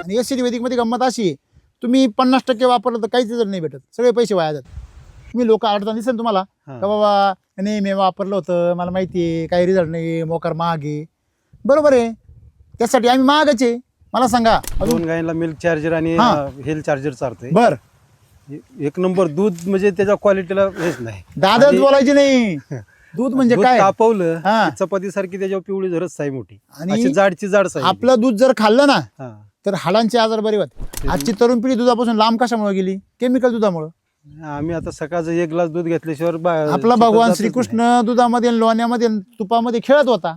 आणि एससी वैदिक मध्ये गंमत अशी आहे, तुम्ही 50% वापरलं तर काहीच रिझल्ट नाही भेटत, सगळे पैसे वाया जातात. तुम्ही लोक अडचण दिसेल तुम्हाला का बाबा नाही मी वापरलं होतं, मला माहिती आहे काही रिझल्ट नाही, मोकार महाग आहे. बरोबर आहे, त्यासाठी आम्ही महागच आहे. मला सांगा, 2 गायींना मिल्क चार्जर आणि हेल्थ चार्जर चालतंय. बर एक नंबर दूध म्हणजे त्याच्या क्वालिटीला हेच नाही, दादाच बोलायचे नाही. दूध म्हणजे काय, तापवलं चपाती सारखी त्याच्यावर पिवळी झरत साई मोठी आणि जाडची जाड साई. आपलं दूध जर खाल्लं ना तर हाडांचे आजार बरे होते. आजची तरुण पिढी दुधापासून लांब कशामुळे गेली, केमिकल दुधामुळे. आम्ही आता सकाळचं 1 ग्लास दूध घेतल्याशिवाय आपला भगवान श्रीकृष्ण दुधामध्ये लोण्यामध्ये तुपामध्ये खेळत होता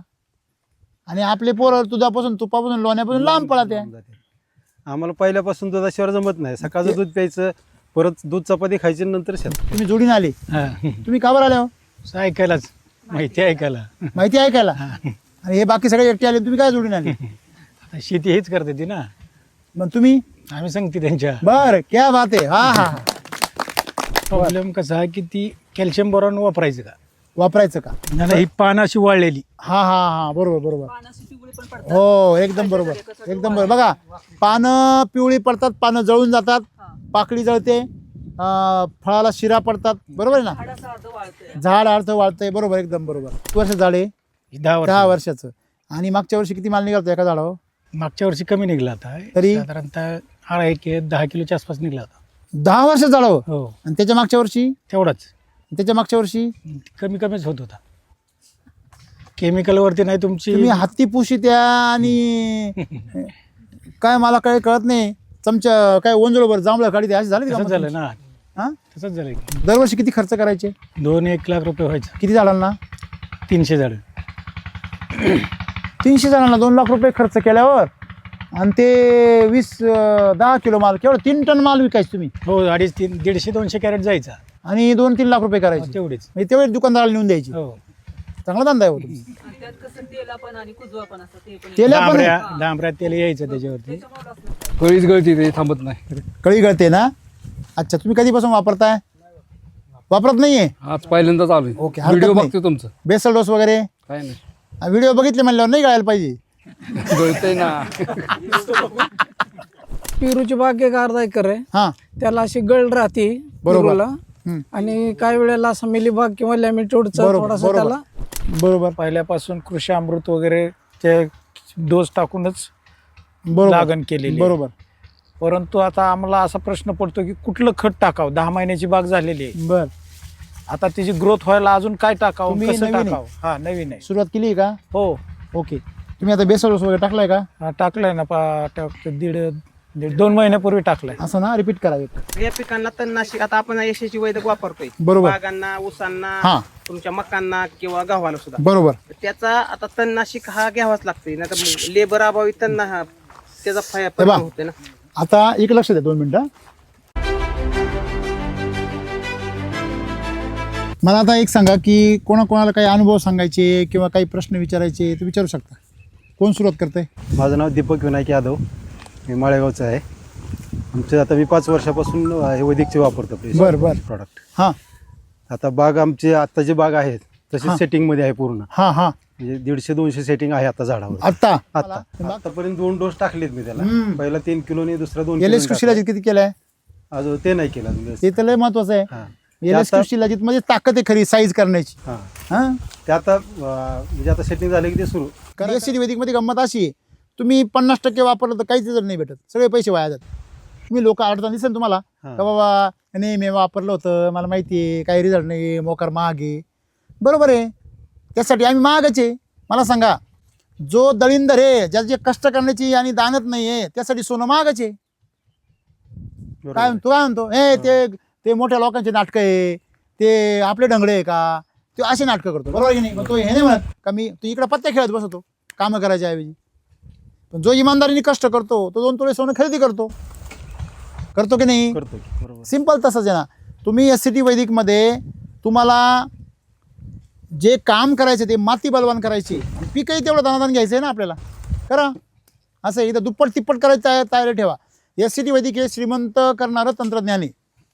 आणि आपले पोरं दुधापासून तुपापासून लोण्यापासून लांब पळत आहे. आम्हाला पहिल्यापासून दुधाशिवाय जमत नाही. सकाळचं दूध प्यायचं, परत दूध चपाती खायची, नंतर तुम्ही जोडीने आले, तुम्ही का बरं आले हो? ऐकायलाच, माहिती ऐकायला, माहिती ऐकायला. आणि हे बाकी सगळे एकटे आले, तुम्ही काय जोडीने आले? शेती हेच करते ती ना, मग तुम्ही आम्ही सांगते त्यांच्या. बर क्या बात आहे. हा हा प्रॉब्लेम कसा आहे की ती कॅल्शियम बोरॉन वापरायचं का, वापरायचं का? ही पान अशी वाळलेली. हा हा हा बरोबर बरोबर, हो एकदम बरोबर एकदम बरोबर. बघा पानं पिवळी पडतात, पानं जळून जातात, पाकळी जळते, फळाला शिरा पडतात. बरोबर आहे ना, झाड अर्थ वाळतंय. बरोबर एकदम बरोबर. वर्ष झाडे 10 वर्षाचं. आणि मागच्या वर्षी किती माल निघालतो एका झाडावर? मागच्या वर्षी कमी निघला होता, तरी साधारणतः 10 किलोच्या आसपास निघला होता. 10 वर्ष झाडावर. हो, आणि त्याच्या मागच्या वर्षी तेवढाच. त्याच्या मागच्या वर्षी कमीच होत होता. केमिकल वरती नाही तुमची. तुम्ही हत्ती पुशी त्या आणि काय मला काही कळत नाही, चमचा काय ओंजळवर जांभळं काढी असे झाले. तसंच झालं ना, हा तसंच झालं. दरवर्षी किती खर्च करायचे? 2-1 लाख रुपये व्हायचं. किती झाडांना? 300 झाड. 300 जणांना 2 लाख रुपये खर्च केल्यावर आणि ते 10 किलो माल, केवळ 3 टन माल विकायचे तुम्ही. हो, 250, 150-200 कॅरेट जायचा आणि 2-3 लाख रुपये करायचे. तेवढेच. म्हणजे तेवढेच दुकानदाराला नेऊन द्यायची. हो, चांगला धंदा आहे. डांबऱ्यात तेल यायचं त्याच्यावरती. कळीच गळती, ते थांबत नाही. कळी गळते ना. अच्छा, तुम्ही कधीपासून वापरताय? वापरत नाहीये? आज पहिल्यांदाच आलोय. ओके, व्हिडिओ बघतो तुमचं. बेसल डोस वगैरे काय नाही, व्हिडिओ बघितले म्हणल्यावर नाही गळायला पाहिजे. गळतंय ना. पेरूची बाग 1 अर्धा एकर आहे. हा त्याला अशी गळ राहते बरोबर. पेरूला. आणि काही वेळेला असा मिलीबाग किंवा लॅमिटोडचा थोडासा त्याला बरोबर पहिल्यापासून कृषी अमृत वगैरे ते डोस टाकूनच बरोबर लागण केलेली. बरोबर. परंतु आता आम्हाला असा प्रश्न पडतो की कुठलं खत टाकावं. 10 महिन्याची बाग झालेली आहे. बर, आता त्याची ग्रोथ व्हायला अजून काय टाकावं, तुम्ही कसं नवीन आहे? टाकावं? हा, नवीन आहे. सुरुवात केली का? हो, ओके. तुम्ही आता बेसल डोस वगैरे टाकलाय का? टाकलंय ना. 2 महिन्यापूर्वी टाकलंय. असं ना, रिपीट करावे. या पिकांना तणनाशक आता आपण यशस्वी वैदिक वापरतोय. बरोबर. बागांना, ऊसांना, हा तुमच्या मकांना किंवा गव्हाला सुद्धा. बरोबर. त्याचा आता तणनाशक हा घ्यावाच लागतोय, नाही तर लेबर अभावी त्याचा बा. परिणाम होते ना. आता एक लक्ष द्या, 2 मिनिटं. मला आता एक सांगा की कोणाकोणाला काही अनुभव सांगायचे किंवा काही प्रश्न विचारायचे ते विचारू शकता. कोण सुरुवात करतंय? माझं नाव दीपक विनायक यादव, मी माळेगावचं आहे. आमचे आता मी 5 वर्षापासून हे वैदिकचे वापरतो बरं बरं. प्रॉडक्ट. हां आता बाग आमची आता जी बाग आहेत तशी सेटिंगमध्ये आहे पूर्ण. हां हां, म्हणजे 150-200 सेटिंग आहे आता झाडावर. आता आतापर्यंत 2 डोस टाकलेत मी त्याला. पहिला 3 किलोने, दुसरा 2 एल एस कृषीला किती केलाय? अजून ते नाही केलं अजून. ते तर लय महत्वाचं आहे. एल एस कृषीला म्हणजे ताकद आहे खरी साईज करण्याची. हां, ते आता म्हणजे आता सेटिंग झाले की ते सुरू. कारण एससी वैदिक मध्ये गंमत अशी आहे, तुम्ही 50% वापरलं तर काहीच रिझल्ट नाही भेटत, सगळे पैसे वाया जातात. तुम्ही लोक अडचण दिसेल तुम्हाला का बाबा नाही मी वापरलं होतं, मला माहिती आहे काही रिझल्ट नाही, मोकार महाग आहे. बरोबर आहे, त्यासाठी आम्ही महागच आहे. मला सांगा, जो दळींदर आहे, ज्याचे कष्ट करण्याची आणि दानत नाही आहे, त्यासाठी सोनं महागच आहे. काय म्हणतो हे ते मोठ्या लोकांचे नाटकं आहे, ते आपले ढंगळे आहे का, ते असे नाटकं करतो. बरोबर की नाही? तो हे नाही म्हणत का मी तू इकडे पत्त्या खेळत बसतो कामं करायच्या ऐवजी. पण जो इमानदारीने कष्ट करतो तो 2 तोळे सोनं खरेदी करतो की नाही? करतो. सिंपल तसंच आहे ना. तुम्ही एससीटी वैदिकमध्ये तुम्हाला जे काम करायचे ते माती बलवान करायची, पीकही तेवढं दानादान घ्यायचं आहे ना आपल्याला. करा असं इथं दुप्पट तिप्पट करायचं तयारी ठेवा. एससीटी वैदिक हे श्रीमंत करणारं तंत्रज्ञान आहे,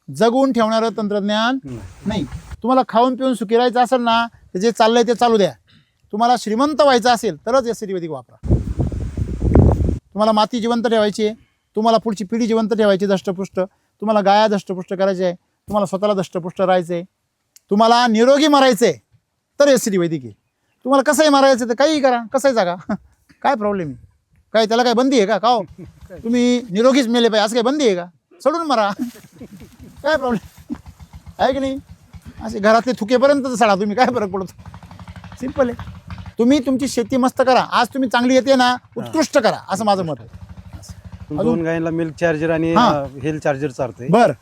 जगवून ठेवणारं तंत्रज्ञान नाही. तुम्हाला खाऊन पिऊन सुखी राहायचं असेल ना, जे चाललंय ते चालू द्या. तुम्हाला श्रीमंत व्हायचं असेल तरच एससीटी वैदिक वापरा. तुम्हाला माती जिवंत ठेवायची आहे, तुम्हाला पुढची पिढी जिवंत ठेवायची दष्टपुष्ट, तुम्हाला गाया दष्टपुष्ट करायचे आहे, तुम्हाला स्वतःला दष्टपुष्ट राहायचे, तुम्हाला निरोगी मारायचे तर एसटी वैदिक आहे. तुम्हाला कसंही मारायचं तर काही करा, कसंही जागा काय प्रॉब्लेम आहे? काय त्याला काय बंदी आहे का हो? तुम्ही निरोगीच मेले पाहिजे असं काही बंदी आहे का? सोडून मारा काय प्रॉब्लेम आहे की नाही? असे घरातले थुकेपर्यंत सडा तुम्ही, काय फरक पडतो? सिंपल आहे. तुम्ही तुमची शेती मस्त करा. आज तुम्ही चांगली येते ना, उत्कृष्ट करा असं माझं मत आहे. 2 गायींना मिल्क चार्जर आणि हा. हेल्थ चार्जर चालतोय. बर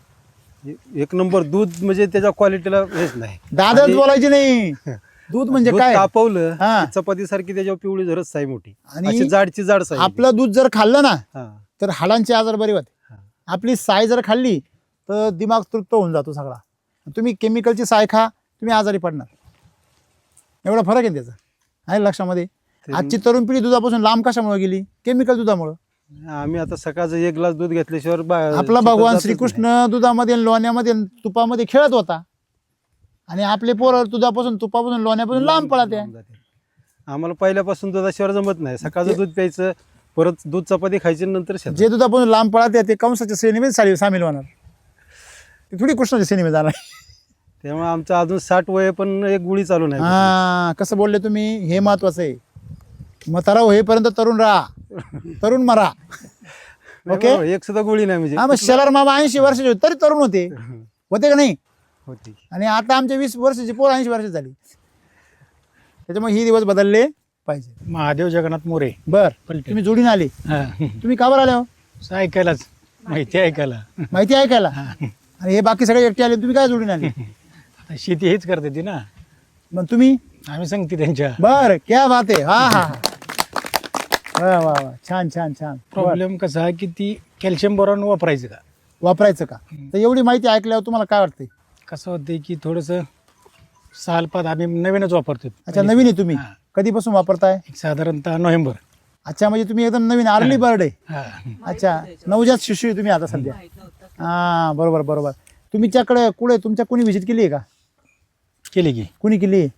एक नंबर दूध म्हणजे त्याच्या क्वालिटीला हेच नाही. दादाच आणि बोलायची नाही. दूध म्हणजे दूध काय? तापवलं हा. चपाती सारखी त्याच्यावर पिवळी झरच साई मोठी आणि अशी जाडची जाड साई. आपलं दूध जर खाल्लं ना हा. तर हाडांचे आजार बरे होते. आपली साय जर खाल्ली तर दिमाग तृप्त होऊन जातो सगळा. तुम्ही केमिकलची साय खा, तुम्ही आजारी पडणार. एवढा फरक आहे त्याचा, आहे लक्षामध्ये. आजची तरुण पिढी दुधापासून लांब कशामुळे गेली? केमिकल दुधामुळे. आम्ही आता सकाळचं 1 ग्लास दूध घेतल्याशिवाय आपला भगवान श्रीकृष्ण दुधामध्ये आणि लोण्यामध्ये आणि तुपामध्ये खेळत होता, आणि आपले पोरं दुधापासून तुपापासून लोण्यापासून लांब पळत आहे. आम्हाला पहिल्यापासून दुधाशिवाय जमत नाही. सकाळचं दूध प्यायचं, परत दूध चपाती खायची, नंतर शेतात. जे दुधापासून लांब पळत आहे ते कंसाच्या श्रेणीमध्ये सामील होणार, ते थोडी कृष्णाच्या श्रेणीमध्ये जाणार. त्यामुळे आमचं अजून 60 वय पण एक गुळी चालू नाही. हा, कसं बोलले तुम्ही, हे महत्वाचं आहे. म्हातारा होईपर्यंत तरुण राहा, तरुण मरा. ओके, एक सुद्धा गुळी नाही म्हणजे. हा, मग शेलार मामा 80 वर्षाचे होते तरी तरुण होते का नाही? होती. आणि आता आमच्या 20 वर्षाची पोर 80 वर्षाची झाली. त्याच्यामुळे ही दिवस बदलले पाहिजे. महादेव जगन्नाथ मोरे. बर, पलटे. तुम्ही जोडीने आले. हा. तुम्ही का बरं आले हो? ऐकायलाच माहिती ऐकायला. माहिती ऐकायला. आणि हे बाकी सगळे एकटे आले, तुम्ही काय जोडीने आले? आता शेती हेच करते ती ना, मग तुम्ही? आम्ही सांगते त्यांच्या. बर, क्या बात आहे. हा हा वा वा वा, छान छान छान. बरं. प्रॉब्लेम कसा आहे की ती कॅल्शियम बोरॉन वापरायचं का? वापरायचं का? तर एवढी माहिती ऐकल्यावर तुम्हाला काय वाटते? कसं होते की थोडंसं सालपात आम्ही नवीनच वापरतो. अच्छा, नवीन आहे तुम्ही. हा. कधीपासून वापरताय? एक साधारणतः नोव्हेंबर. अच्छा, म्हणजे तुम्ही एकदम नवीन अर्ली बर्ड आहे. हा. अच्छा, नवजात शिशु आहे तुम्ही आता सध्या. हा, बरोबर बरोबर. तुमच्याकडे कुठे तुमच्या कोणी व्हिजिट केली आहे का? केली की कुणी केली आहे?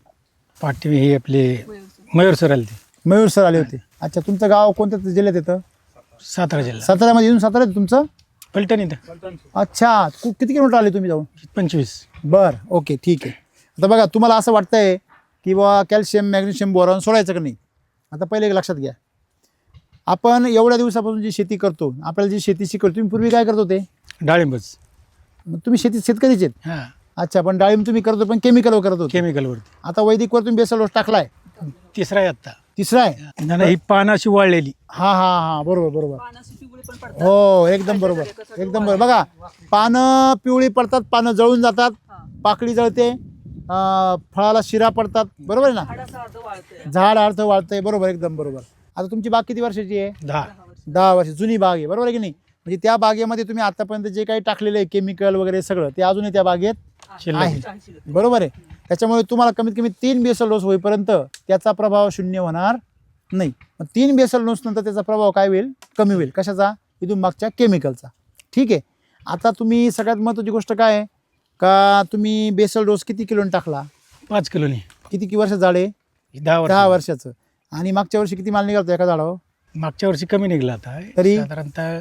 पाठी हे आपले मयूर सर आले ते, मयूर सर आले होते. अच्छा, तुमचं गाव कोणत्या जिल्ह्यात येतं? सातारा जिल्हा. साताऱ्यामध्ये येऊन सातारा आहे तुमचं? पलटण इथं अच्छा, किती किलोमीटर आले तुम्ही जाऊन? 25. बर, ओके, ठीक आहे. आता बघा, तुम्हाला असं वाटतंय की बाबा कॅल्शियम मॅग्नेशियम बोरॉन सोडायचं का नाही? आता पहिले एक लक्षात घ्या, आपण एवढ्या दिवसापासून जी शेती करतो, आपल्याला जी शेती शिकवतो, तुम्ही पूर्वी काय करत होते? डाळिंबच. मग तुम्ही शेतकरीच आहेत. हा, अच्छा, पण डाळिंब तुम्ही करतो पण केमिकलवर करत होते. केमिकलवरती. आता वैदिकवर तुम्ही बेसल डोस टाकलाय. 3रा आहे आत्ता. तिसरा आहे. नाही, ही पानं अशी वाळलेली. हा हा हा, बरोबर बरोबर. हो, एकदम बरोबर, एकदम बरोबर. बघा, पानं पिवळी पडतात, पानं जळून जातात, पाकळी जळते, फळाला शिरा पडतात, बरोबर आहे ना? झाड अर्थ वाळतंय, बरोबर, एकदम बरोबर. आता तुमची बाग किती वर्षाची आहे? 10 वर्ष. जुनी बाग आहे, बरोबर आहे की नाही? म्हणजे त्या बागेमध्ये तुम्ही आतापर्यंत जे काही टाकलेलं आहे केमिकल वगैरे सगळं ते अजूनही त्या बागेत आहे, बरोबर आहे. त्याच्यामुळे तुम्हाला कमीत कमी 3 बेसल डोस होईपर्यंत त्याचा प्रभाव शून्य होणार नाही. मग 3 बेसल डोस नंतर त्याचा प्रभाव काय होईल? कमी होईल. कशाचा? इथून मागच्या केमिकलचा. ठीक आहे. आता तुम्ही सगळ्यात महत्त्वाची गोष्ट काय आहे का, तुम्ही बेसल डोस किती किलोने टाकला? 5 किलोनी. किती वर्ष झाले? 10 वर्षाचं. आणि मागच्या वर्षी किती माल निघाला एका झाडावर? मागच्या वर्षी कमी निघला होता, तरी? साधारणतः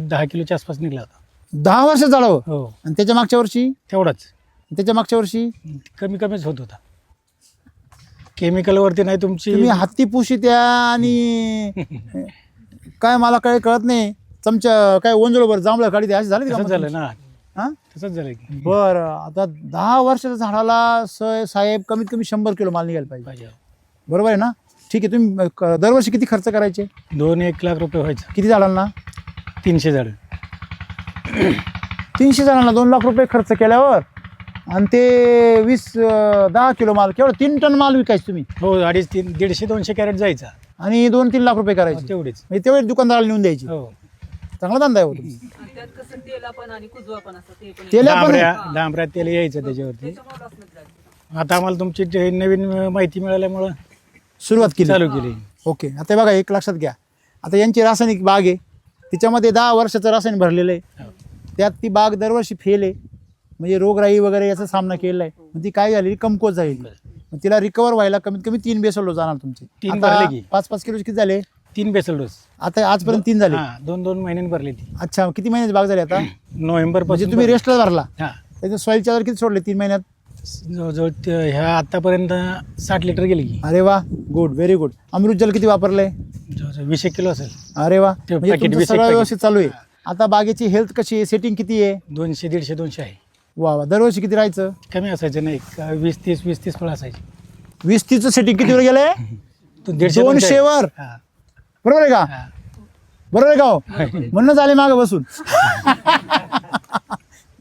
10 किलोच्या आसपास निघला होता. 10 वर्ष झाडावर. हो, आणि त्याच्या मागच्या वर्षी? तेवढाच. त्याच्या मागच्या वर्षी कमीच होत होता. केमिकलवरती नाही तुमची. तुम्ही हत्ती पुशी त्या आणि काय मला काही कळत नाही, चमच्या काय ओंजळभर जांभळं काढी द्या, अशी झाली तसंच झालं ना. हा, तसंच झालं की. बरं. आता 10 वर्षाच्या झाडाला साहेब कमीत कमी 100 किलो माल निघायला पाहिजे, बरोबर आहे ना? ठीक आहे. तुम्ही दरवर्षी किती खर्च करायचे? 2-1 लाख रुपये व्हायचं. किती झाडांना? 300 झाड. 300 झाडांना 2 लाख रुपये खर्च केल्यावर आणि ते 10 किलो माल, केवढं 3 टन माल विकायचे तुम्ही? हो, 250, 150-200 कॅरेट जायचा. आणि 2-3 लाख रुपये करायचे. तेवढेच. म्हणजे तेवढे दुकानदाराला नेऊन द्यायची. हो. चांगला धंदा आहे हो तुम्ही. डांबऱ्यात तेल यायचं त्याच्यावरती. आता आम्हाला तुमची जे नवीन माहिती मिळाल्यामुळं सुरुवात केली, चालू केली. ओके. आता बघा, एक लक्षात घ्या, आता यांची रासायनिक बाग आहे, तिच्यामध्ये 10 वर्षाचं रासायनिक भरलेलं आहे. त्यात ती बाग दरवर्षी फेल आहे, म्हणजे रोगराई वगैरे याचा सामना केलेला आहे. मग ती काय झाली? कमकोत झाली. मग तिला रिकवर व्हायला कमीत कमी 3 बेसल डोस जाणार तुमचे. 3 भरले की. 5-5 किलोचे किती झाले? 3 बेसल डोस. आता आजपर्यंत 3 झाले. हा 2 महिन्यांनी भरली ती. अच्छा, किती महिन्याची बाग झाली आता? नोव्हेंबर म्हणजे पासून तुम्ही रेस्टला भरला. हा त्याचं सॉईल चार्जर किती सोडले 3 महिन्यात? जवळजवळ ह्या आतापर्यंत 60 लिटर गेली की. अरे वा, गुड, व्हेरी गुड. अमृत जल किती वापरलंय? जवळजवळ 20 किलो असेल. अरे वा, ते म्हणजे packet, तुमचं 20 सगळं packet. व्यवस्थित चालू आहे. आता बागेची हेल्थ कशी आहे, सेटिंग किती आहे? 200, 150, 200 आहे. वा वा, दरवर्षी किती राहायचं? कमी असायचं नाही. 20-30 फळ असायची. 20-30चं सेटिंग कितीवर गेलंय? तो 150, 200 वर. हा. बरोबर आहे का? हा. बरोबर आहे का हो? म्हणूनच आले मागं बसून.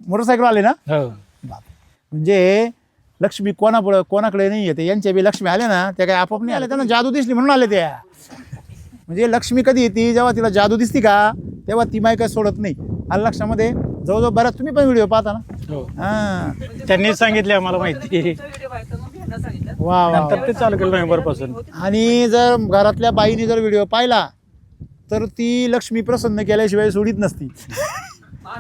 मोटरसायकल आले ना? हो. म्हणजे लक्ष्मी कोणाकडे नाही येते, यांच्या बी लक्ष्मी आल्या ना, त्या काय आपोआप नाही आल्या, त्यांना जादू दिसली म्हणून आले त्या. म्हणजे लक्ष्मी कधी येते, जेव्हा तिला जादू दिसती का तेव्हा ती माय काय सोडत नाही. आलं लक्षामध्ये? जवळजवळ बऱ्याच तुम्ही पण व्हिडिओ पाहता ना? हो. हा, त्यांनीच सांगितले आम्हाला माहिती. वा वा. नंतर ते चालू केलं नोव्हेंबर पासून. आणि जर घरातल्या बाईने जर व्हिडिओ पाहिला तर ती लक्ष्मी प्रसन्न केल्याशिवाय सोडित नसती. वा,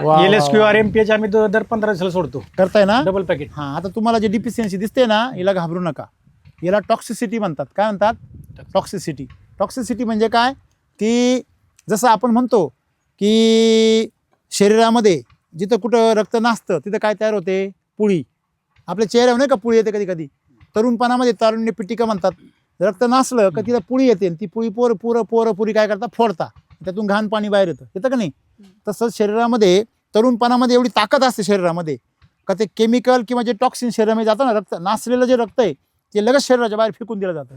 वा, LSQ वा. RMPH आम्ही दर 15 दिवसाला सोडतो. करताय ना? Double packet. हा, आता तुम्हाला जे डिफिशियन्सी दिसते ना, याला घाबरू नका. याला टॉक्सिसिटी म्हणतात. काय म्हणतात? टॉक्सिसिटी. टॉक्सिसिटी म्हणजे काय? की जसं आपण म्हणतो की शरीरामध्ये जिथं कुठं रक्त नासतं तिथं काय तयार होते? पुळी. आपल्या चेहऱ्यावर नाही का पुळी येते कधी कधी? तरुणपणामध्ये तारुण्य पिटिका म्हणतात. रक्त नासलं का तिथं पुळी येते, ती पुळी पुरी काय करतात? फोडता. त्यातून घाण पाणी बाहेर येतं का नाही? तसंच शरीरामध्ये तरुणपणामध्ये एवढी ताकद असते शरीरामध्ये का ते केमिकल किंवा जे टॉक्सिन शरीरामध्ये जातं ना, रक्त नासलेलं जे रक्त आहे ते लगेच शरीराच्या बाहेर फेकून दिलं जातं.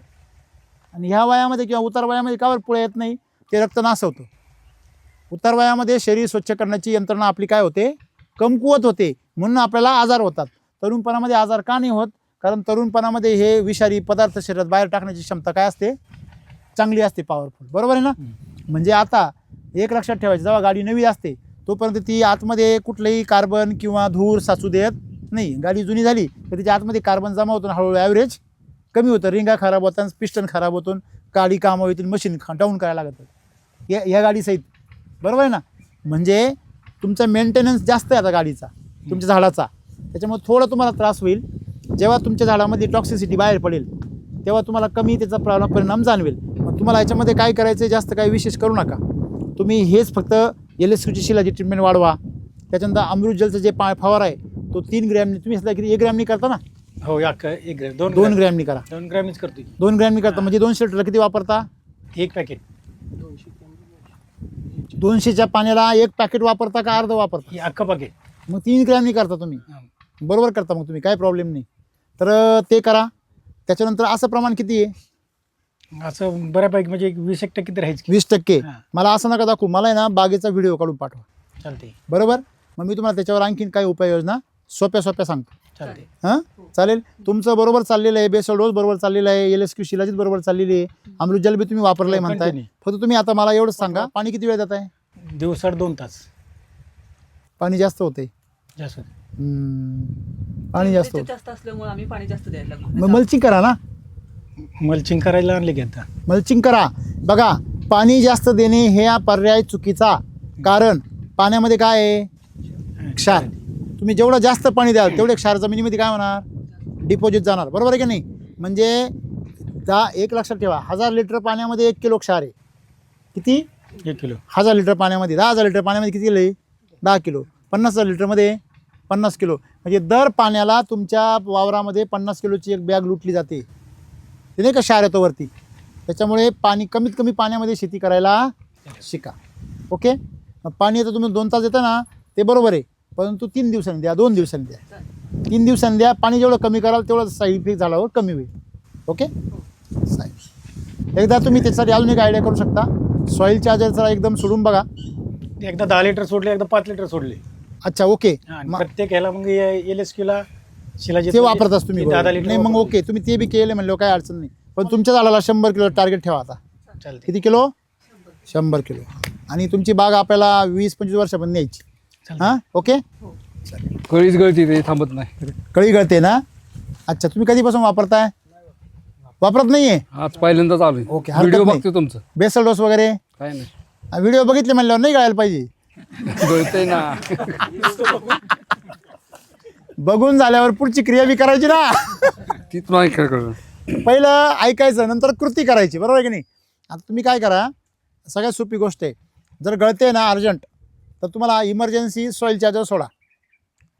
आणि ह्या वयामध्ये किंवा उतार वयामध्ये कावर पुढे येत नाही? ते रक्त नासवतं. उतार वयामध्ये शरीर स्वच्छ करण्याची यंत्रणा आपली काय होते? कमकुवत होते. म्हणून आपल्याला आजार होतात. तरुणपणामध्ये आजार का नाही होत? कारण तरुणपणामध्ये हे विषारी पदार्थ शरीरात बाहेर टाकण्याची क्षमता काय असते? चांगली असते, पॉवरफुल. बरोबर आहे ना? म्हणजे आता एक लक्षात ठेवायचं, जेव्हा गाडी नवी असते तोपर्यंत ती आतमध्ये कुठलंही कार्बन किंवा धूर साचू देत नाही. गाडी जुनी झाली तर तिच्या आतमध्ये कार्बन जमा होतो, हळूहळू ॲव्हरेज कमी होतं, रिंगा खराब होतात, पिस्टन खराब होतो, गाडी कामं होतील, मशीन डाऊन करायला लागतं या गाडीसहित. बरोबर आहे ना? म्हणजे तुमचा मेंटेनन्स जास्त आहे आता गाडीचा, तुमच्या झाडाचा. त्याच्यामुळे थोडं तुम्हाला त्रास होईल. जेव्हा तुमच्या झाडामध्ये टॉक्सिसिटी बाहेर पडेल तेव्हा तुम्हाला कमी त्याचा परिणाम जाणवेल. मग तुम्हाला याच्यामध्ये काय करायचं आहे? जास्त काही विशेष करू नका. तुम्ही हेच फक्त LSQची शिलाची ट्रीटमेंट वाढवा. त्याच्यानंतर अमृत जलचं जे फवारा आहे तो 3 ग्रॅमनी, तुम्ही सध्या किती 1 ग्रॅमनी करता ना? हो, 1 ग्रॅम 2 ग्रॅमनी करा. 2 ग्रॅमच करतो. 2 ग्रॅमनी करता म्हणजे 200 लिटरला किती वापरता? 1 पॅकेट. 200च्या पाण्याला 1 पॅकेट वापरता का अर्ध वापरता? हे अख्खं पॅकेट. मग 3 ग्रॅमनी करता तुम्ही. बरोबर करता मग तुम्ही, काय प्रॉब्लेम नाही. तर ते करा. त्याच्यानंतर असं प्रमाण किती आहे? असं बऱ्यापैकी म्हणजे 20% तरी राहायचं. 20%. हां. मला असं नका दाखवू, मला आहे ना बागेचा व्हिडिओ काढून पाठवा. चालते. बरोबर? मग मी तुम्हाला त्याच्यावर आणखीन काही उपाययोजना सोप्या सांगतो. चालते. हां, चालेल. तुमचं बरोबर चाललेलं आहे, बेसल डोस बरोबर चाललेला आहे, LSQ शिलाजीत बरोबर चाललेली आहे, अमृत जल बी तुम्ही वापरलंय म्हणताय. Continue. फक्त तुम्ही आता मला एवढंच सांगा, पाणी किती वेळ देत आहे? दिवसाड 2 तास पाणी जास्त होते? जास्त. पाणी जास्त होतं. जास्त असल्यामुळे आम्ही पाणी जास्त द्यायला लागलो. मग मल्चिंग करा ना. मल्चिंग करायला आणले की आता. मल्चिंग करा. बघा, पाणी जास्त देणे हे हा पर्याय चुकीचा. कारण पाण्यामध्ये काय आहे? क्षार. तुम्ही जेवढं जास्त पाणी द्याल तेवढे क्षार जमिनीमध्ये काय होणार? डिपॉझिट जाणार. बरोबर आहे की नाही? म्हणजे 1 लक्षात ठेवा, 1000 लिटर पाण्यामध्ये 1 किलो क्षार आहे. किती? 1 किलो. 1000 लिटर पाण्यामध्ये 10,000 लिटर पाण्यामध्ये किती किलो आहे? 10 किलो. 50,000 लिटरमध्ये 50 किलो. म्हणजे दर पाण्याला तुमच्या वावरामध्ये 50 किलोची एक बॅग लुटली जाते. ते नाही का क्षार येतो वरती. त्याच्यामुळे पाणी कमीत कमी पाण्यामध्ये शेती करायला शिका. ओके? पाणी आता तुम्ही 2 तास देता ना ते बरोबर आहे, परंतु 3 दिवसांनी द्या, 2 दिवसांनी द्या. 3 दिवसांनी द्या. पाणी जेवढं कमी कराल तेवढं साईड इफेक्ट झाल्यावर कमी होईल. ओके? एकदा तुम्ही त्याच्यासाठी अजून एक आयडिया करू शकता. सॉईल चार्जरचा एकदम सोडून बघा. एकदा 10 लिटर सोडले, एकदा 5 लिटर सोडले. अच्छा, ओके. आणि प्रत्येक ह्याला मग LSQला शिलाजीत ते वापरतास तुम्ही? 10 लिटर. नाही, मग ओके, तुम्ही ते बी केले म्हणलं काय अडचण नाही. पण तुमच्या झाडाला 100 किलो टार्गेट ठेवा आता. चालते. किती किलो? 100 किलो. आणि तुमची बाग आपल्याला 20-25 वर्षापर्यंत न्यायची. हां, ओके. कळीच गळती ते थांबत नाही. कळी गळते ना? अच्छा, तुम्ही कधीपासून वापरताय? वापरत नाहीये? आज पहिल्यांदाच आलोय. ओके, हरकत व्हिडिओ नाही. बघतो तुमचं. बेसल डोस वगैरे काय नाही, व्हिडिओ बघितले म्हणल्यावर नाही गळायला पाहिजे. गळतंय ना. बघून झाल्यावर पुढची क्रिया बी करायची ना. तीच नाही काय कळलं. पहिलं ऐकायचं नंतर कृती करायची, बरोबर आहे की नाही? आता तुम्ही काय करा, सगळ्यात सोपी गोष्ट आहे, जर गळते ना अर्जंट, तर तुम्हाला इमर्जन्सी सॉईल चार्जर सोडा.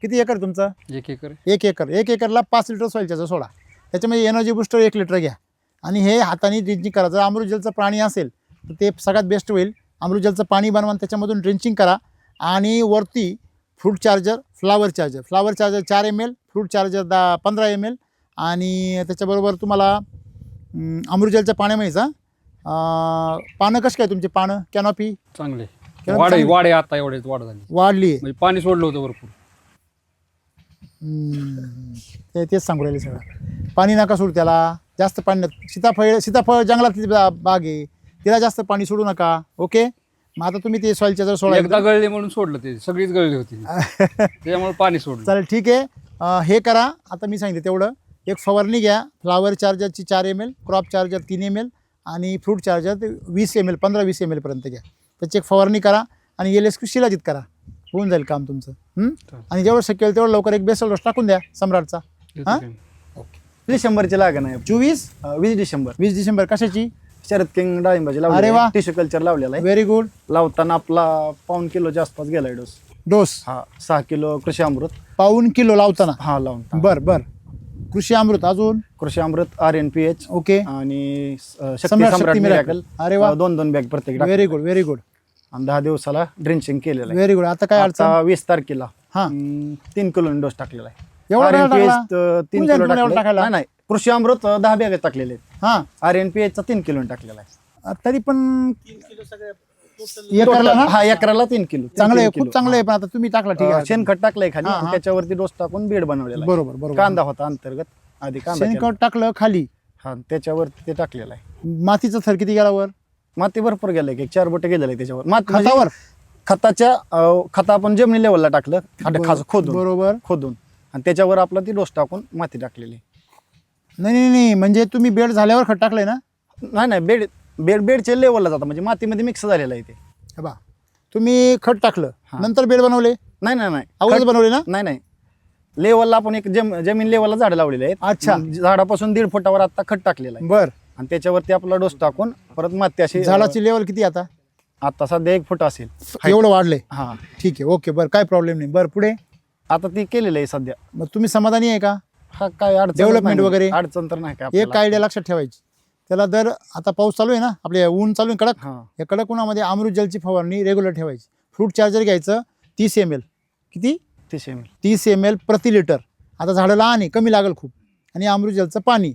किती एकर तुमचं? 1 एकर. 1 एकर. 1 एकरला 5 लिटर सॉईल चार्जर सोडा. त्याच्यामध्ये एनर्जी बुस्टर 1 लिटर घ्या आणि हे हाताने ड्रिंचिंग करा. जर अमृतजलचं पाणी असेल तर ते सगळ्यात बेस्ट होईल. अमृतजलचं पाणी बनवा आणि त्याच्यामधून ड्रिंचिंग करा. आणि वरती fruit charger, flower charger 4 ml, fruit charger 15 ml आणि त्याच्याबरोबर तुम्हाला अमृतजलच्या पाण्यामध्ये पानं कशी काय तुमची पानं कॅनॉपी चांगले चांगले. वाढे आता एवढेच वाढ झाली, वाढली म्हणजे पाणी सोडलं होतं भरपूर. तेच सांगू राहिले सगळं. पाणी नका सोडू त्याला, जास्त पाणी सीताफळ जंगलातली बाग आहे, तिला जास्त पाणी सोडू नका. ओके, मग आता तुम्ही ते सॉईल चार्जर सोडा. एकदा गळले म्हणून सोडलं, ते सगळीच गळली होती त्याच्यामुळे पाणी सोडलं. चालेल, ठीक आहे. हे करा आता मी सांगितलं तेवढं. एक फवारणी घ्या, फ्लावर चार्जरची 4 ml, क्रॉप चार्जर 3 ml आणि फ्रूट चार्जर 20 ml, 15-20 ml पर्यंत घ्या. त्याची एक फवारणी करा आणि LSQ शिलाजीत करा, होऊन जाईल काम तुमचं. आणि जेवढं शक्य होईल तेवढं लवकर एक बेसल डोस टाकून द्या सम्राटचा. हां, डिसेंबरची लागण आहे. 20 डिसेंबर. 20 डिसेंबर कशाची? शरद किंग डाळिंबाची अरे लावली, वा. टिश्यू कल्चर लावलेला आहे. Very good. लावताना आपला 1.5 किलोच्या आसपास गेलाय डोस हा. 6 किलो कृषी अमृत. 1.5 किलो लावताना. हा लावून बर. कृषी अमृत अजून? कृषी अमृत RNPH ओके. आणि शक्ती सम्राट सम्राट शक्ती मिराकल. मिराकल. अरे वा. 2 बॅग प्रत्येक टाकले. Very good. आणि 10 दिवसाला ड्रिंचिंग केलेलं आहे. Very good. आता काय अडचण? आता 20 तारखेला हां. 3 किलो डोस टाकलेला आहे. एवढा RNPH टाकला? 3 कुठे किलो एवढा टाकला? टाकलेला. नाही, कृषी अमृत 10 बॅग टाकलेले आहेत. हां, RNPH चा 3 किलो टाकलेला आहे. तरी पण एकरला ना? हा, एकराला 3 किलो. चांगलं आहे, 3 किलो. खूप चांगलं आहे. पण आता तुम्ही टाकला, ठीक आहे. शेणखत टाकलंय खाली हा, आणि हा. त्याच्यावरती डोस टाकून बेड बनवलेला आहे. बरोबर. कांदा होता अंतर्गत, आधी कांदा केला. शेणखत टाकलं खाली, हा, त्याच्यावरती ते टाकलेलं आहे. मातीचा थर किती गेला वर? माती भरपूर गेलाय, 4 बोटे गेलेलं आहे त्याच्यावर. माती म्हणजे खतावर? खत आपण जमिनी लेवलला टाकलं, खोदून बरोबर. आणि त्याच्यावर आपलं ती डोस टाकून माती टाकलेली. नाही, म्हणजे तुम्ही बेड झाल्यावर खत टाकलंय ना? नाही, बेडच्या लेवलला जातं, म्हणजे मातीमध्ये मिक्स झालेलं आहे ते. हे बा, तुम्ही खत टाकलं हा. नंतर बेड बनवले, नाही अगोदर बनवले ना? नाही लेवलला आपण एक जमीन लेवलला झाडं लावलेली आहेत. अच्छा. झाडापासून 1.5 फुटावर आता खत टाकलेलं आहे बर. आणि त्याच्यावरती आपला डोस टाकून परत माती अशी. झाडाची लेवल किती आता? आता सध्या 1 फूट असेल. एवढं वाढलंय? हा, ठीक आहे, ओके. बरं, काय प्रॉब्लेम नाही. बरं, पुढे आता ती केलेलं आहे सध्या. मग तुम्ही समाधानी आहे का? हा, काय अडचण Development नाही. वगैरे? अडचण तर नाही काय एक आपल्याला. आयडिया लक्षात ठेवायची, त्याला दर आता पाऊस चालू आहे ना, आपले ऊन चालू आहे कडक, हा. या कडक उन्हामध्ये अमृत जलची फवारणी रेग्युलर ठेवायची. फ्रूट चार्जर घ्यायचं 30 ml. किती? 30 ml. 30 ml प्रति लिटर. आता झाडं लहान आहे, कमी लागेल खूप. आणि अमृत जलचं पाणी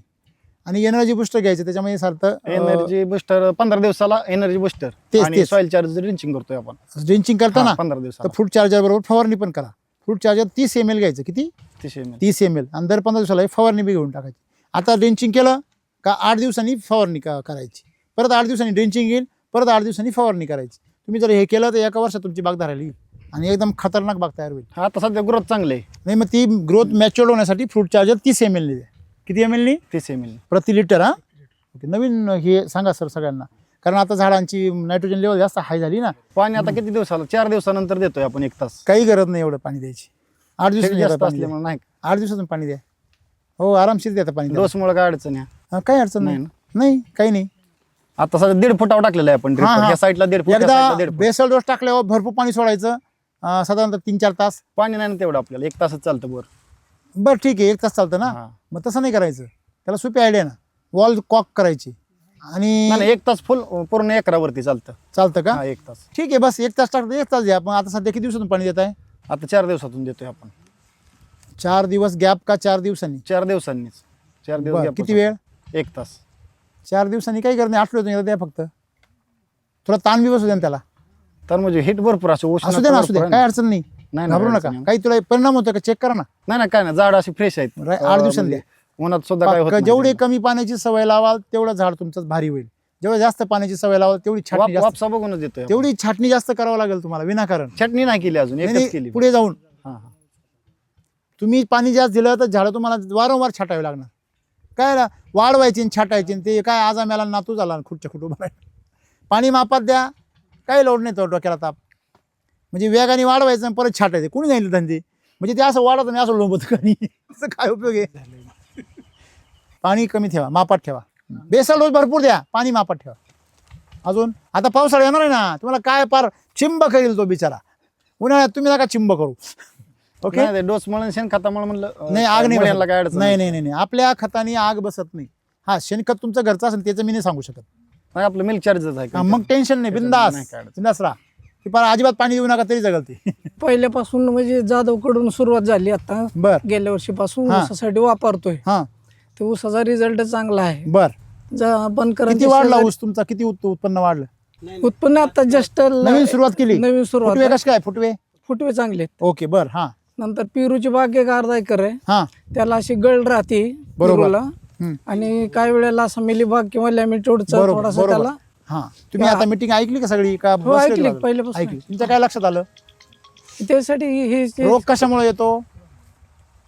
आणि एनर्जी बुस्टर घ्यायचं. त्याच्यामध्ये सारखं एनर्जी बुस्टर 15 दिवसाला एनर्जी बुस्टर आणि तेच. सॉइल चार्ज ड्रिंचिंग करतोय आपण. ड्रिंचिंग करताना 15 तर दिवसाला फ्रूट चार्जर बरोबर फवारणी पण करा. फ्रूट चार्जर 30 ml घ्यायचं. किती? 30 ml. 30 ml. आणि दर 15 दिवसाला फवारणी बी घेऊन टाकायची. आता ड्रिंचिंग केलं का 8 दिवसांनी फवारणी करायची. परत 8 दिवसांनी ड्रिंचिंग येईल, परत 8 दिवसांनी फवारणी करायची. तुम्ही जर हे केलं तर एका वर्षात तुमची बाग धरायला येईल आणि एकदम खतरनाक बाग तयार होईल. आता सध्या ग्रोथ चांगली आहे. नाही, मग ती ग्रोथ मॅच्युअर्ड होण्यासाठी फ्रूट चार्जर 30 ml द्या. किती ml नी? 30 ml. प्रति लिटर. हां, ओके. नवीन हे सांगा सर सगळ्यांना, कारण आता झाडांची नायट्रोजन लेवल जास्त हाय झाली ना. पाणी आता किती दिवसाला? 4 दिवसानंतर देतोय आपण 1 तास. काही गरज नाही एवढं पाणी द्यायची. 8 दिवसांनी जास्त पाणी द्या. असल्यामुळे नाही. 8 दिवसातून पाणी द्या. हो, आरामशीर द्या पाणी. डोस मुळे काय अडचण आहे? काही अडचण नाही. नाही, काही नाही. आता सध्या 1.5 फुटावर टाकलेलं आहे आपण. हा, हा. या साईडला 1.5 फूट, एकदा बेसल डोस टाकल्यावर भरपूर पाणी सोडायचं, साधारणतः 3-4 तास. पाणी नाही ना तेवढं आपल्याला, 1 तासच चालतं बोर. बरं, ठीक आहे, 1 तास चालतं ना. हा. मग तसं नाही करायचं, त्याला सोपी आयडिया ना. वॉल कॉक करायची आणि नाही 1 तास फुल पूर्ण एकरावरती चालतं. चालतं का? हा, 1 तास. ठीक आहे, बस 1 तास टाकतं, 1 तास द्या. पण आता सध्या किती दिवसातून पाणी देत आहे? आता 4 दिवसातून देतोय आपण. 4 दिवस गॅप का 4 दिवसांनी? 4 दिवसांनीच. 4 दिवस बरं, gap किती असतो. वेळ? 1 तास. 4 दिवसांनी काही करत नाही, आठवड्यातून एकदा द्या फक्त. थोडा ताण बी बसू द्या ना त्याला. तर म्हणजे हिट भरपूर असं असू द्या ना, असू द्या, काय अडचण नाही. नाही, घाबरू नाही, नका. अडचण काही तुला परिणाम होतो का चेक करा ना. नाही काय नाही, झाड अशी फ्रेश आहेत. 8 दिवसांनी द्या. उन्हात सुद्धा काय होत नाही. जेवढी कमी पाण्याची सवय लावाल तेवढं झाड तुमचं भारी होईल. जेव्हा जास्त पाण्याची सवय लावाल तेवढी छाटणी जास्त, वापसा बघूनच देतोय. तेवढी छाटणी जास्त करावं लागेल तुम्हाला विनाकारण. चटणी नाही केली अजून, नाही, एकच केली. पुढे जाऊन हा, हा. तुम्ही पाणी जास्त दिलं तर झाडं तुम्हाला वारंवार छाटावी लागणार. काय वाढवायची आणि छाटायची, ते काय आजाम्याला नातू झाला खुटच्या खुट उभा राहिला. पाणी मापात द्या, काही लोड नाही तो डोक्याला ताप. म्हणजे वेगाने वाढवायचं आणि परत छाटायचं. कोणी जाईल धंदे? म्हणजे ते असं वाढत नाही, असं लोंबत का नाही, असं काय उपयोग आहे? पाणी कमी ठेवा, मापात ठेवा. बेसल डोस भरपूर द्या, पाणी मापात ठेवा. अजून आता पावसाळा येणार आहे ना, तुम्हाला काय पार चिंब करेल तो बिचारा. उन्हाळ्यात तुम्ही नका चिंब करू. ओके, डोसमुळे शेणखतामुळे म्हणलं नाही आग नाही मुळ्यांना बसत. काय अडचण नाही नाही नाही नाही. आपल्या खताने आग बसत नाही. हा, शेणखत तुमचं घरचं असेल त्याचं मी नाही सांगू शकत. नाही, आपलं मिल्क चार्जच आहे. हा, मग टेन्शन नाही, बिंदास नाही काय अडचण. बिंदास राहा. ती पार अजिबात पाणी देऊ नका तरी जगल ती. पहिल्यापासून म्हणजे जाधवकडून सुरुवात झाली आता बर गेल्या वर्षीपासून हा. ऊसासाठी वापरतोय. हा ते ऊसाचा रिझल्ट चांगला आहे. बर. बंद किती वाढला ऊस तुमचा? किती उत्पन्न वाढलं? उत्पन्न आता जस्ट नवीन सुरुवात केली? नवीन सुरुवात फुटवे कसं काय? फुटवे फुटवे चांगले आहेत. ओके बर. हा नंतर पेरूची बाग एक अर्धा एकर आहे. हा त्याला अशी गळ राहते बरोबर. पेरूला. हम्म. आणि काही वेळेला असं मिलीबाग किंवा लॅमिटोडचा बरोबर थोडासा बरोबर. त्याला हा, तुम्ही आता मीटिंग ऐकली का सगळी का? हो, बसले ऐकली का? पहिल्यापासून. ऐकली. तुमच्या काय लक्षात आलं? त्यासाठी हे रोग कशामुळे येतो?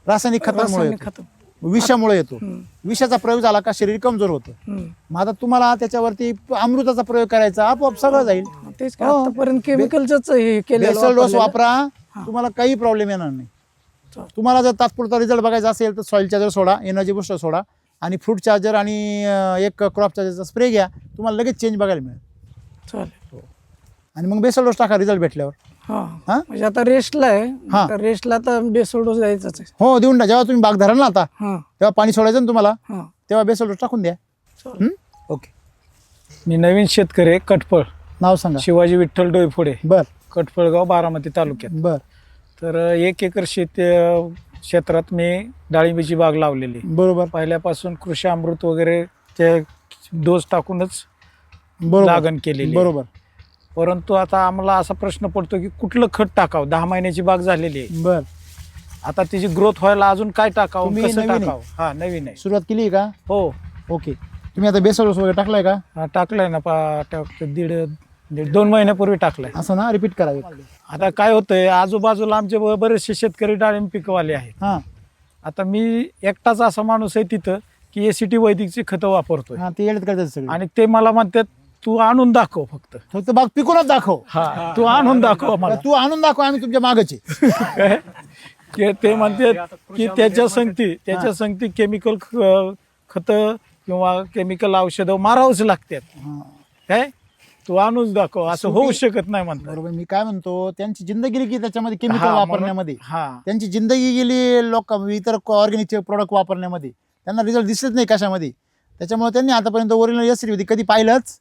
रासायनिक खतांमुळे रासायनिक येतो, खत. विषामुळे येतो. विषाचा प्रयोग झाला का शरीर कमजोर होतं. हम्म. मग आता तुम्हाला त्याच्यावरती अमृताचा प्रयोग करायचा, आपोआप सगळं जाईल. तेच का हो. आतापर्यंत केमिकलच हे केलेलं बेसल डोस वापरलेलं. वापरा, तुम्हाला काही प्रॉब्लेम येणार नाही. तुम्हाला जर तात्पुरता रिझल्ट बघायचा असेल तर सॉइल चार्जर सोडा, एनर्जी बुस्टर सोडा आणि फ्रूट चार्जर आणि एक क्रॉप चार्जरचा स्प्रे घ्या, तुम्हाला लगेच चेंज बघायला मिळेल. चालेल. आणि मग बेसल डोस टाका रिझल्ट भेटल्यावर. हा हा? म्हणजे आता रेस्टला आहे. हा. आता रेस्टला तर बेसल डोस द्यायचाच आहे. हो देऊन टाका. जेव्हा तुम्ही बाग धराल ना आता, हा तेव्हा पाणी सोडायचं ना तुम्हाला, हा तेव्हा बेसल डोस टाकून द्या. चालेल. ओके. मी नवीन शेतकरी आहे, कटफळ, नाव सांगा. शिवाजी विठ्ठल डोईफोडे, बर कटफळगाव, बारामती तालुक्यात. बर तर 1 एकर क्षेत्रात मी डाळिंबीची बाग लावलेली. बरोबर पहिल्यापासून कृषी अमृत वगैरे ते डोस टाकूनच बरोबर लागण केलेली. बरोबर. परंतु आता आम्हाला असा प्रश्न पडतो की कुठलं खत टाकावं. 10 महिन्याची बाग झालेली आहे. बर. आता तिची ग्रोथ व्हायला अजून काय टाकावं, तुम्ही कसं नवीन आहे? टाकावं? हा, नवीन आहे. सुरुवात केली का? हो, ओके. तुम्ही आता बेसल डोस वगैरे टाकलाय का? हा, टाकलंय ना. दीड 2 महिन्यापूर्वी टाकलंय. असं ना, रिपीट करावे. आता काय होतंय, आजूबाजूला आमचे बरेचसे शेतकरी डाळिंब पिकवाले आहेत. हा आता मी एकटाच असा माणूस आहे तिथं की एसीटी वैदिकची खतं वापरतोय. हा, ते येडत करतात सगळे. आणि ते मला म्हणतात तू आणून दाखव फक्त. फक्त बाग पिकूनच दाखव. हा, तू आणून दाखव मला. तू आणून दाखव, आम्ही तुमच्या मागचे. ते म्हणतात की त्याच्या संगती केमिकल खत किंवा केमिकल औषधं मारावंच लागतात. काय तू आणूनच दाखव, असं होऊ शकत नाही म्हणतात. बरोबर. मी काय म्हणतो, त्यांची जिंदगी गेली की त्याच्यामध्ये केमिकल हा, म्हणून- वापरण्यामध्ये. हा, त्यांची जिंदगी गेली लोक इतर ऑर्गॅनिकचे प्रोडक्ट वापरण्यामध्ये. त्यांना रिझल्ट दिसलेच नाही कशामध्ये. त्याच्यामुळे त्यांनी आतापर्यंत ओरिजिनल यशस्वी कधी पाहिलंच,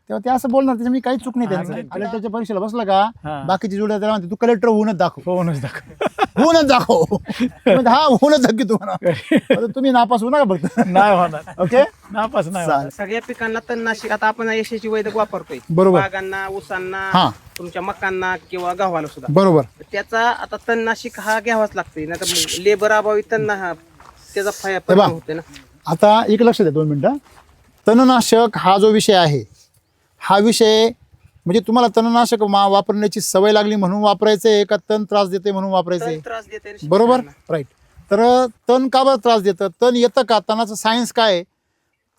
तेव्हा ते असं बोलणार. त्याच्या मी काही चूक नाही त्यांचं. कलेक्टरच्या परीक्षेला बसलं का, हा. बाकीची जोड्या त्याला म्हणते तू कलेक्टर होऊनच दाखव, होऊनच दाखव. होऊनच दाखव. म्हणते, हा होऊनच दाखव तुम्हाला. आता तुम्ही नापास होऊ नका फक्त. नाही होणार. ओके. नापास नाही होणार. सगळ्या पिकांना तणनाशक आता आपण यशस्वी वैदिक वापरतोय. बरोबर. बागांना, ऊसांना, हा तुमच्या मकांना किंवा गव्हाला सुद्धा. बरोबर. त्याचा आता तणनाशक हा घ्यावाच लागतोय, नाही तर लेबर अभावी त्याचा बा. परिणाम होते ना. आता एक लक्ष द्या 2 मिनिटं. तणनाशक हा जो विषय आहे, हा विषय म्हणजे तुम्हाला तणनाशक वापरण्याची सवय लागली म्हणून वापरायचंय का तण त्रास देते म्हणून वापरायचंय? तण त्रास देते ना बरोबर. शेतकऱ्यांना. राईट. तर तण का बरं त्रास देतं? तण येतं का? तणाचं सायन्स काय आहे?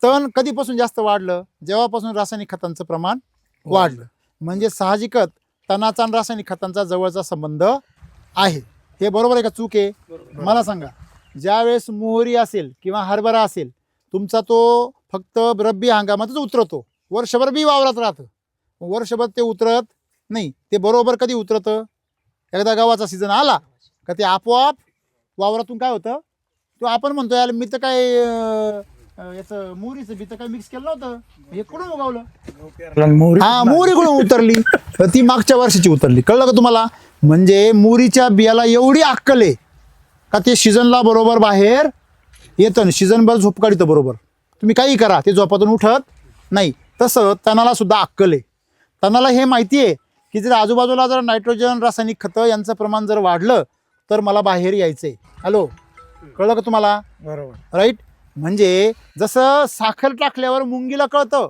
तण कधीपासून जास्त वाढलं? जेव्हापासून रासायनिक खतांचं प्रमाण वाढलं. म्हणजे साहजिकच तणाचा आणि रासायनिक खतांचा जवळचा संबंध आहे. हे बरोबर आहे का चूक आहे? मला सांगा. ज्यावेळेस मोहरी असेल किंवा हरभरा असेल, तुमचा तो फक्त रब्बी हंगामातच उतरतो, वर्षभर बी वावरात राहतं. वर्षभर ते उतरत नाही. ते बरोबर कधी उतरतं? एकदा गव्हाचा सीझन आला का ते आपोआप वावरातून काय होतं, तो आपण म्हणतो यार मी तर काय याचं मोहरीचं बी तर काय मिक्स केलं नव्हतं, हे कुठून उगवलं? हा, मोहरीकडून उतरली. तर ती मागच्या वर्षाची उतरली. कळलं का तुम्हाला? म्हणजे मोहरीच्या बियाला एवढी अक्कल आहे का ते सीझनला बरोबर बाहेर येतं, सीझनभर झोप काढतं बरोबर. तुम्ही काही करा, ते झोपातून उठत नाही. तसं तणाला सुद्धा अक्कल आहे. तणाला हे माहिती आहे की जर आजूबाजूला जर नायट्रोजन, रासायनिक खतं यांचं प्रमाण जर वाढलं तर मला बाहेर यायचंय. हॅलो, कळलं का तुम्हाला? बरोबर. राईट. म्हणजे जसं साखर टाकल्यावर मुंगीला कळतं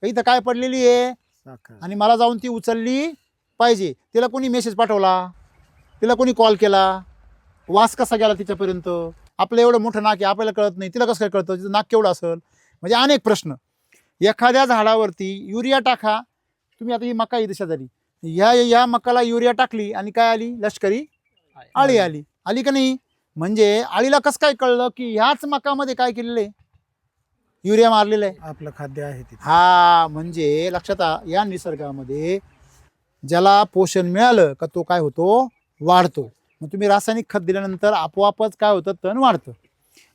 इथं काय पडलेली आहे आणि मला जाऊन ती उचलली पाहिजे. तिला कोणी मेसेज पाठवला, तिला कोणी कॉल केला, वास कसा गेला तिच्यापर्यंत? आपलं एवढं मोठं नाक आहे, आपल्याला कळत नाही, तिला कसं काय कळतं? तिचं नाक केवढं असेल? म्हणजे अनेक प्रश्न. एखाद्या झाडावरती युरिया टाका तुम्ही. आता ही मका आहे शेजारी, या मकाला युरिया टाकली आणि काय आली? लष्करी आळी आली. आली का नाही? म्हणजे आळीला कसं काय कळलं की ह्याच मकामध्ये काय केलेलं आहे, युरिया मारलेलं आहे. आपलं खाद्य आहे ते. हा म्हणजे लक्षात या निसर्गामध्ये ज्याला पोषण मिळालं का तो काय होतो, वाढतो. मग तुम्ही रासायनिक खत दिल्यानंतर आपोआपच काय होतं, तण वाढतं.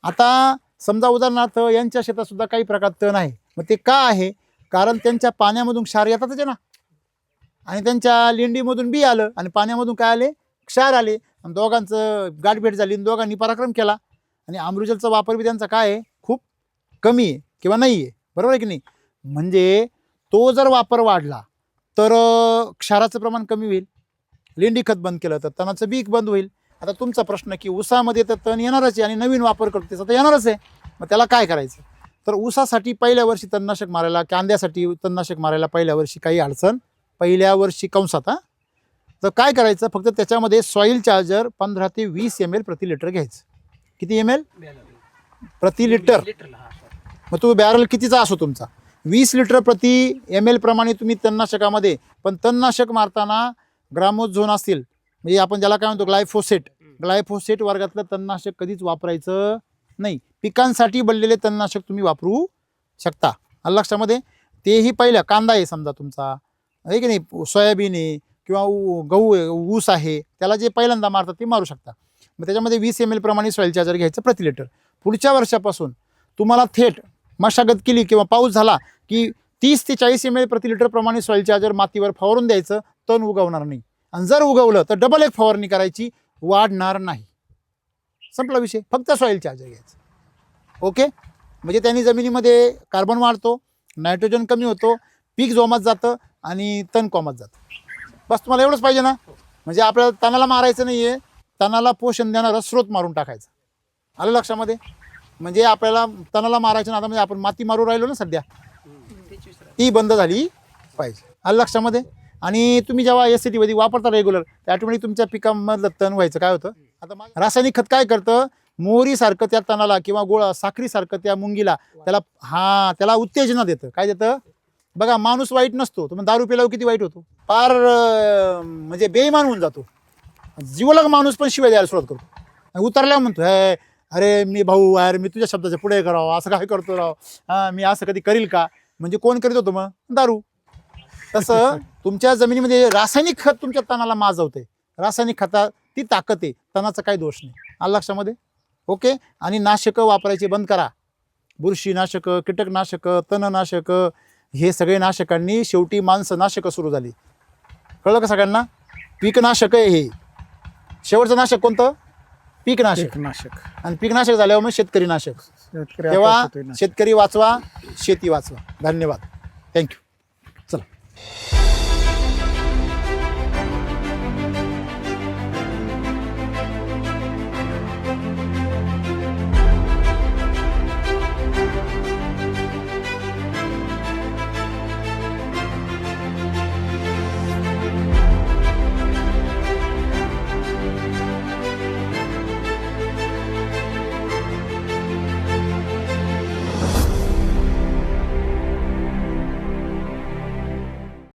आता समजा उदाहरणार्थ यांच्या शेतात सुद्धा काही प्रकार तण आहे. मग ते का आहे, कारण त्यांच्या पाण्यामधून क्षार येतातच आहे ना, आणि त्यांच्या लेंडीमधून बी आलं आणि पाण्यामधून काय आले, क्षार आले, आणि दोघांचं गाठभेट झाली आणि दोघांनी पराक्रम केला. आणि अमृजलचा वापर बी त्यांचा काय आहे, खूप कमी आहे किंवा नाही आहे, बरोबर आहे की नाही. म्हणजे तो जर वापर वाढला तर क्षाराचं प्रमाण कमी होईल. लेंडी खत बंद केलं तर तणाचं बी बंद होईल. आता तुमचा प्रश्न की ऊसामध्ये तर तण येणारच आहे आणि नवीन वापर करतो त्याचा तर येणारच आहे, मग त्याला काय करायचं. तर ऊसासाठी पहिल्या वर्षी तणनाशक मारायला, कांद्यासाठी तणनाशक मारायला पहिल्या वर्षी काही अडचण, पहिल्या वर्षी कंसात तर काय करायचं, फक्त त्याच्यामध्ये सॉईल चार्जर 15 ते 20 ml प्रति लिटर घ्यायचं. किती ml प्रति लिटर. मग तो बॅरल कितीचा असो तुमचा, 20 लिटर प्रति ml प्रमाणे तुम्ही तणनाशकामध्ये, पण तणनाशक मारताना ग्रामोझोन असतील, म्हणजे आपण ज्याला काय म्हणतो ग्लायफोसेट वर्गातलं तणनाशक कधीच वापरायचं नाही. पिकांसाठी बनलेले तणनाशक तुम्ही वापरू शकता. आलं लक्षामध्ये. तेही पहिल्या कांदा आहे समजा तुमचा, आहे की नाही, सोयाबीन आहे किंवा गहू आहे, ऊस आहे, त्याला जे पहिल्यांदा मारतात ते मारू शकता. मग त्याच्यामध्ये 20 ml प्रमाणे सॉईल चार्जर घ्यायचं प्रति लिटर. पुढच्या वर्षापासून तुम्हाला थेट मशागत केली किंवा पाऊस झाला की 30 ते 40 ml प्रति लिटर प्रमाणे सॉईल चार्जर मातीवर फवारून द्यायचं, तण उगवणार नाही. आणि जर उगवलं तर डबल एक फवारणी करायची, वाढणार नाही. संपला विषय. फक्त सॉईल चार्जर घ्यायचं. ओके. म्हणजे त्यांनी जमिनीमध्ये कार्बन वाढतो, नायट्रोजन कमी होतो, पीक जोमात जातं आणि तण कोमात जातं. बस तुम्हाला एवढंच पाहिजे ना. म्हणजे आपल्याला तणाला मारायचं नाही आहे, तणाला पोषण देणारा स्रोत मारून टाकायचा. आलं लक्षामध्ये. म्हणजे आपल्याला तणाला मारायचं ना, आता म्हणजे आपण माती मारू राहिलो ना सध्या, ती बंद झाली पाहिजे. आलं लक्षामध्ये. आणि तुम्ही जेव्हा SCT मध्ये वापरता रेग्युलर, त्या ऑटोमॅटिक तुमच्या पिकांमधलं तण व्हायचं काय होतं. आता रासायनिक खत काय करतं, मोहरीसारखं त्या तणाला किंवा साखरीसारखं त्या मुंगीला त्याला उत्तेजना देतं. काय देतं बघा. माणूस वाईट नसतो, तुम्ही दारू पिल्यावर किती वाईट होतो, फार म्हणजे बेईमान होऊन जातो. जीवलग माणूस पण शिवाय द्यायला सुरुवात करतो. उतरल्यावर म्हणतो, हे अरे मी भाऊ, अरे मी तुझ्या शब्दाच्या पुढे करावं, असं काय करतो राव, मी असं कधी करील का. म्हणजे कोण करीत होतो मग, दारू. तसं तुमच्या जमिनीमध्ये रासायनिक खत तुमच्या तणाला माजवते. रासायनिक खता ती ताकद आहे, तणाचा काही दोष नाही. आलं लक्षामध्ये. ओके. आणि नाशकं वापरायचे बंद करा. बुरशीनाशकं, कीटकनाशकं, तणनाशकं, हे सगळे नाशकांनी शेवटी माणसनाशकं सुरू झाली. कळलं का सगळ्यांना. पीकनाशक आहे हे. शेवटचं नाशक कोणतं, पीकनाशक. आणि पीकनाशक झाल्यावर मग शेतकरी नाशक. तेव्हा शेतकरी वाचवा, शेती वाचवा. धन्यवाद. थँक्यू. चला.